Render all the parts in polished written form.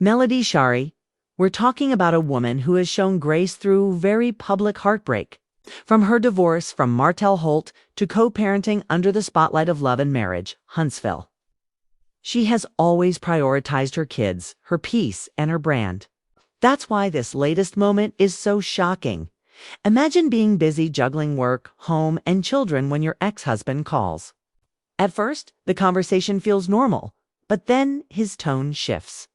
Melody Shari, we're talking about a woman who has shown grace through very public heartbreak. From her divorce from Martell Holt to co-parenting under the spotlight of Love and Marriage, Huntsville. She has always prioritized her kids, her peace, and her brand. That's why this latest moment is so shocking. Imagine being busy juggling work, home, and children when your ex-husband calls. At first, the conversation feels normal, but then his tone shifts.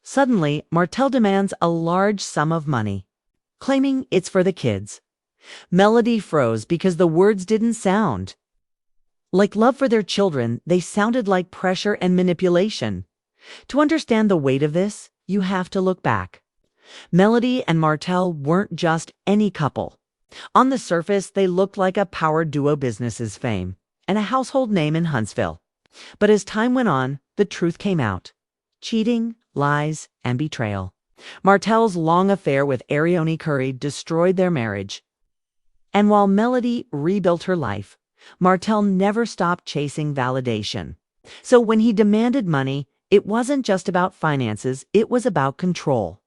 Suddenly, Martell demands a large sum of money, claiming it's for the kids. Melody froze because the words didn't sound like love for their children. They sounded like pressure and manipulation. To understand the weight of this, you have to look back. Melody and Martell weren't just any couple. On the surface, they looked like a power duo business's fame and a household name in Huntsville. But as time went on, the truth came out. Cheating, lies, and betrayal. Martell's long affair with Curry destroyed their marriage. And while Melody rebuilt her life, Martell never stopped chasing validation. So when he demanded money, it wasn't just about finances, it was about control.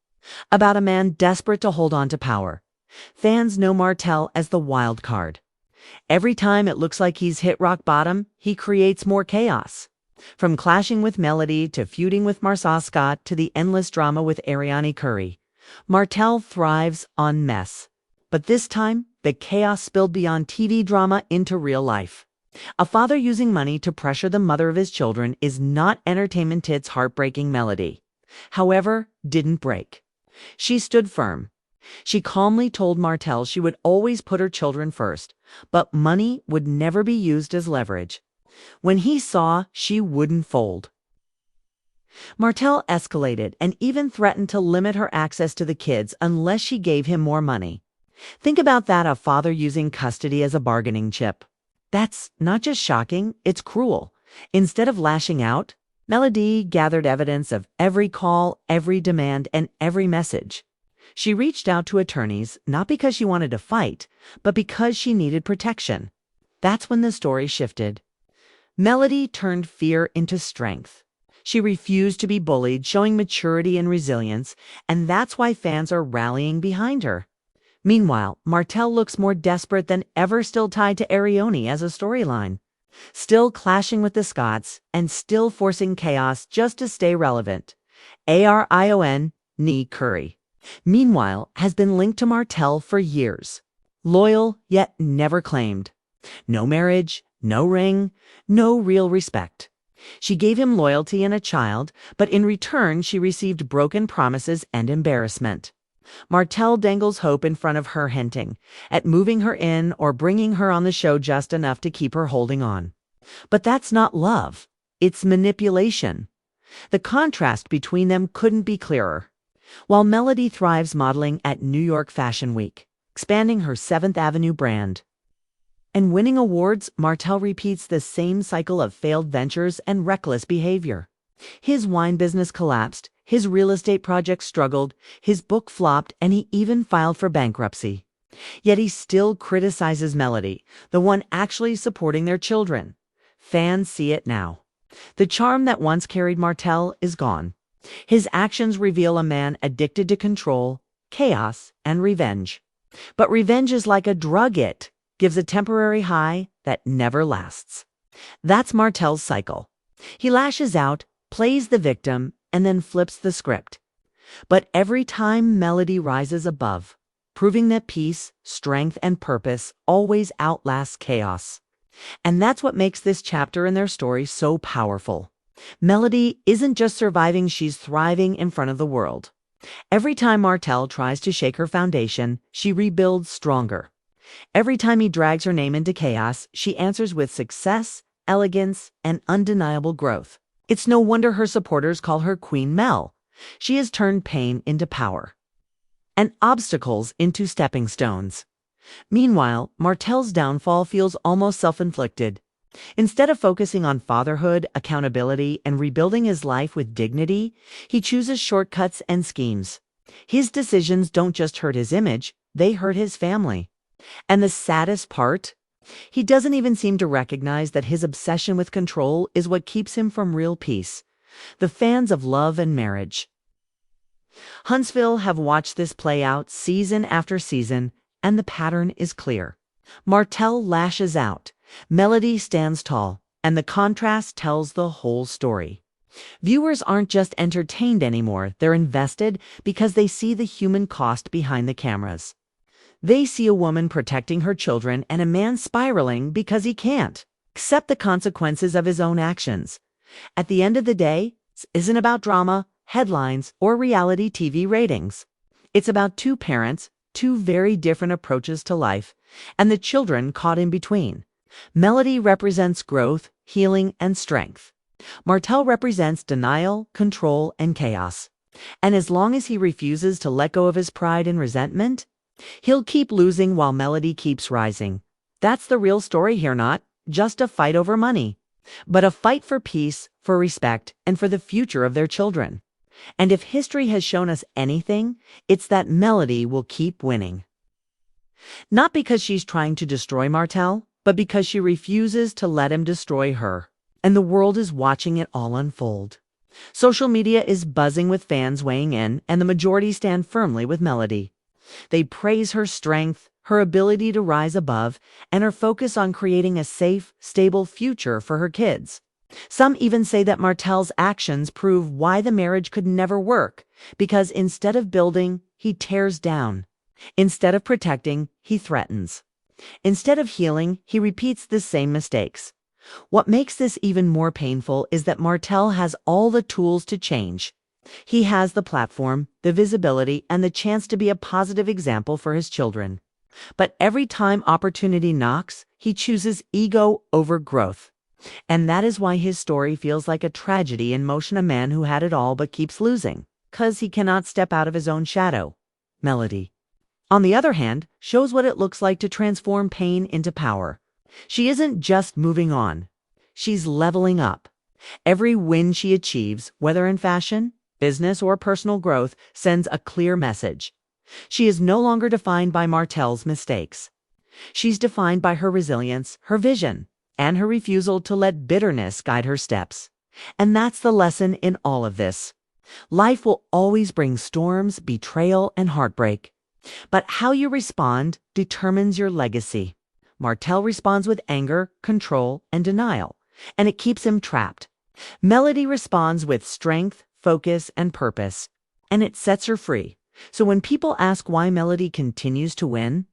About a man desperate to hold on to power. Fans know Martell as the wild card. Every time it looks like he's hit rock bottom, he creates more chaos. From clashing with Melody to feuding with Martha Scott to the endless drama with Curry, Martell thrives on mess. But this time, the chaos spilled beyond TV drama into real life. A father using money to pressure the mother of his children is not Entertainment Tit's heartbreaking Melody. However, didn't break. She stood firm. She calmly told Martell she would always put her children first, but money would never be used as leverage. When he saw she wouldn't fold, Martell escalated and even threatened to limit her access to the kids unless she gave him more money. Think about that, a father using custody as a bargaining chip. That's not just shocking, it's cruel. Instead of lashing out, Melody gathered evidence of every call, every demand, and every message. She reached out to attorneys not because she wanted to fight, but because she needed protection. That's when the story shifted. Melody turned fear into strength. She refused to be bullied, showing maturity and resilience, and that's why fans are rallying behind her. Meanwhile, Martell looks more desperate than ever, still tied to Arione as a storyline. Still clashing with the Scotts, and still forcing chaos just to stay relevant. Arione Curry, meanwhile, has been linked to Martell for years. Loyal, yet never claimed. No marriage, no ring, no real respect. She gave him loyalty and a child, but in return she received broken promises and embarrassment. Martell dangles hope in front of her, hinting at moving her in or bringing her on the show just enough to keep her holding on. But that's not love. It's manipulation. The contrast between them couldn't be clearer. While Melody thrives modeling at New York Fashion Week, expanding her 7th Avenue brand, and winning awards, Martell repeats the same cycle of failed ventures and reckless behavior. His wine business collapsed, his real estate project struggled, his book flopped, and he even filed for bankruptcy. Yet he still criticizes Melody, the one actually supporting their children. Fans see it now. The charm that once carried Martell is gone. His actions reveal a man addicted to control, chaos, and revenge. But revenge is like a drug. It gives a temporary high that never lasts. That's Martell's cycle. He lashes out, plays the victim, and then flips the script. But every time Melody rises above, proving that peace, strength, and purpose always outlasts chaos. And that's what makes this chapter in their story so powerful. Melody isn't just surviving, she's thriving in front of the world. Every time Martell tries to shake her foundation, she rebuilds stronger. Every time he drags her name into chaos, she answers with success, elegance, and undeniable growth. It's no wonder her supporters call her Queen Mel. She has turned pain into power, and obstacles into stepping stones. Meanwhile, Martell's downfall feels almost self-inflicted. Instead of focusing on fatherhood, accountability, and rebuilding his life with dignity, he chooses shortcuts and schemes. His decisions don't just hurt his image, they hurt his family. And the saddest part? He doesn't even seem to recognize that his obsession with control is what keeps him from real peace. The fans of Love and Marriage Huntsville have watched this play out season after season, and the pattern is clear. Martell lashes out, Melody stands tall, and the contrast tells the whole story. Viewers aren't just entertained anymore, they're invested because they see the human cost behind the cameras. They see a woman protecting her children and a man spiraling because he can't accept the consequences of his own actions. At the end of the day, this isn't about drama, headlines, or reality TV ratings. It's about two parents, two very different approaches to life, and the children caught in between. Melody represents growth, healing, and strength. Martell represents denial, control, and chaos. And as long as he refuses to let go of his pride and resentment, he'll keep losing while Melody keeps rising. That's the real story here, not just a fight over money, but a fight for peace, for respect, and for the future of their children. And if history has shown us anything, it's that Melody will keep winning. Not because she's trying to destroy Martell, but because she refuses to let him destroy her. And the world is watching it all unfold. Social media is buzzing with fans weighing in, and the majority stand firmly with Melody. They praise her strength, her ability to rise above, and her focus on creating a safe, stable future for her kids. Some even say that Martell's actions prove why the marriage could never work, because instead of building, he tears down. Instead of protecting, he threatens. Instead of healing, he repeats the same mistakes. What makes this even more painful is that Martell has all the tools to change. He has the platform, the visibility, and the chance to be a positive example for his children. But every time opportunity knocks, he chooses ego over growth. And that is why his story feels like a tragedy in motion, a man who had it all but keeps losing, 'cause he cannot step out of his own shadow. Melody, on the other hand, shows what it looks like to transform pain into power. She isn't just moving on. She's leveling up. Every win she achieves, whether in fashion, business, or personal growth, sends a clear message. She is no longer defined by Martell's mistakes. She's defined by her resilience, her vision, and her refusal to let bitterness guide her steps. And that's the lesson in all of this. Life will always bring storms, betrayal, and heartbreak. But how you respond determines your legacy. Martell responds with anger, control, and denial, and it keeps him trapped. Melody responds with strength, focus, and purpose, and it sets her free. So when people ask why Melody continues to win,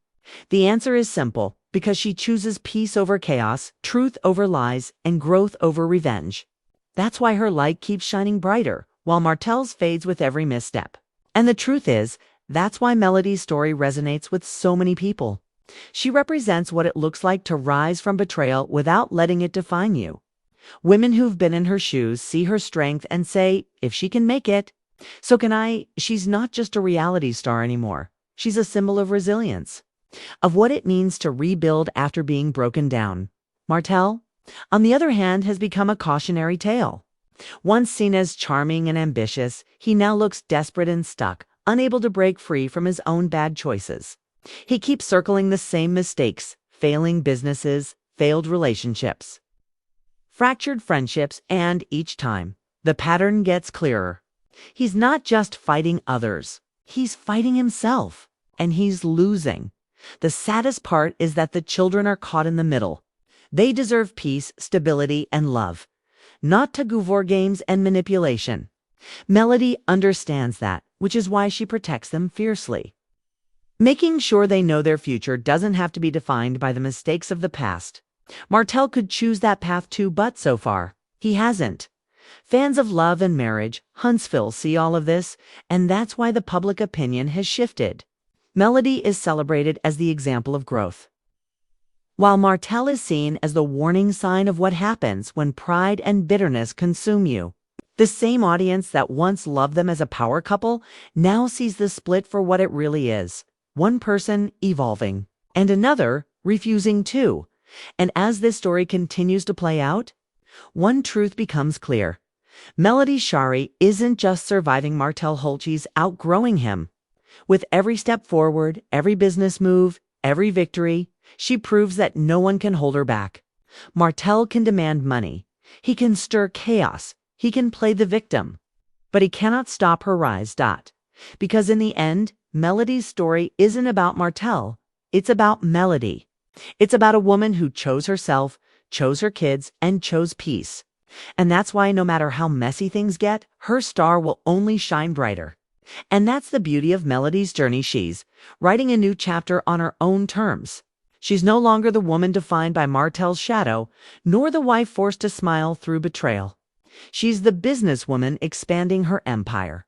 the answer is simple: because she chooses peace over chaos, truth over lies, and growth over revenge. That's why her light keeps shining brighter, while Martell's fades with every misstep. And the truth is, that's why Melody's story resonates with so many people. She represents what it looks like to rise from betrayal without letting it define you. Women who've been in her shoes see her strength and say, if she can make it, so can I. She's not just a reality star anymore. She's a symbol of resilience, of what it means to rebuild after being broken down. Martell, on the other hand, has become a cautionary tale. Once seen as charming and ambitious, he now looks desperate and stuck, unable to break free from his own bad choices. He keeps circling the same mistakes: failing businesses, failed relationships, fractured friendships, and each time, the pattern gets clearer. He's not just fighting others, he's fighting himself, and he's losing. The saddest part is that the children are caught in the middle. They deserve peace, stability, and love, not tug-of-war games and manipulation. Melody understands that, which is why she protects them fiercely. Making sure they know their future doesn't have to be defined by the mistakes of the past. Martell could choose that path too, but so far, he hasn't. Fans of love and marriage, Huntsville, see all of this, and that's why the public opinion has shifted. Melody is celebrated as the example of growth, while Martell is seen as the warning sign of what happens when pride and bitterness consume you. The same audience that once loved them as a power couple now sees the split for what it really is: one person evolving, and another refusing to. And as this story continues to play out, one truth becomes clear. Melody Shari isn't just surviving Martell Holt, she's outgrowing him. With every step forward, every business move, every victory, she proves that no one can hold her back. Martell can demand money. He can stir chaos. He can play the victim. But he cannot stop her rise. Because in the end, Melody's story isn't about Martell. It's about Melody. It's about a woman who chose herself, chose her kids, and chose peace. And that's why no matter how messy things get, her star will only shine brighter. And that's the beauty of Melody's journey. She's writing a new chapter on her own terms. She's no longer the woman defined by Martell's shadow, nor the wife forced to smile through betrayal. She's the businesswoman expanding her empire,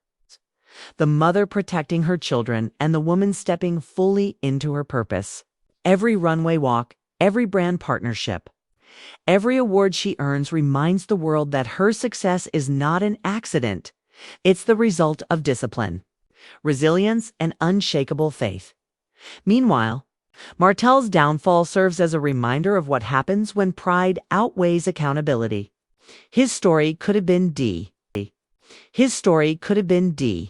the mother protecting her children, and the woman stepping fully into her purpose. Every runway walk, every brand partnership, every award she earns reminds the world that her success is not an accident. It's the result of discipline, resilience, and unshakable faith. Meanwhile, Martell's downfall serves as a reminder of what happens when pride outweighs accountability. His story could have been D. His story could have been D.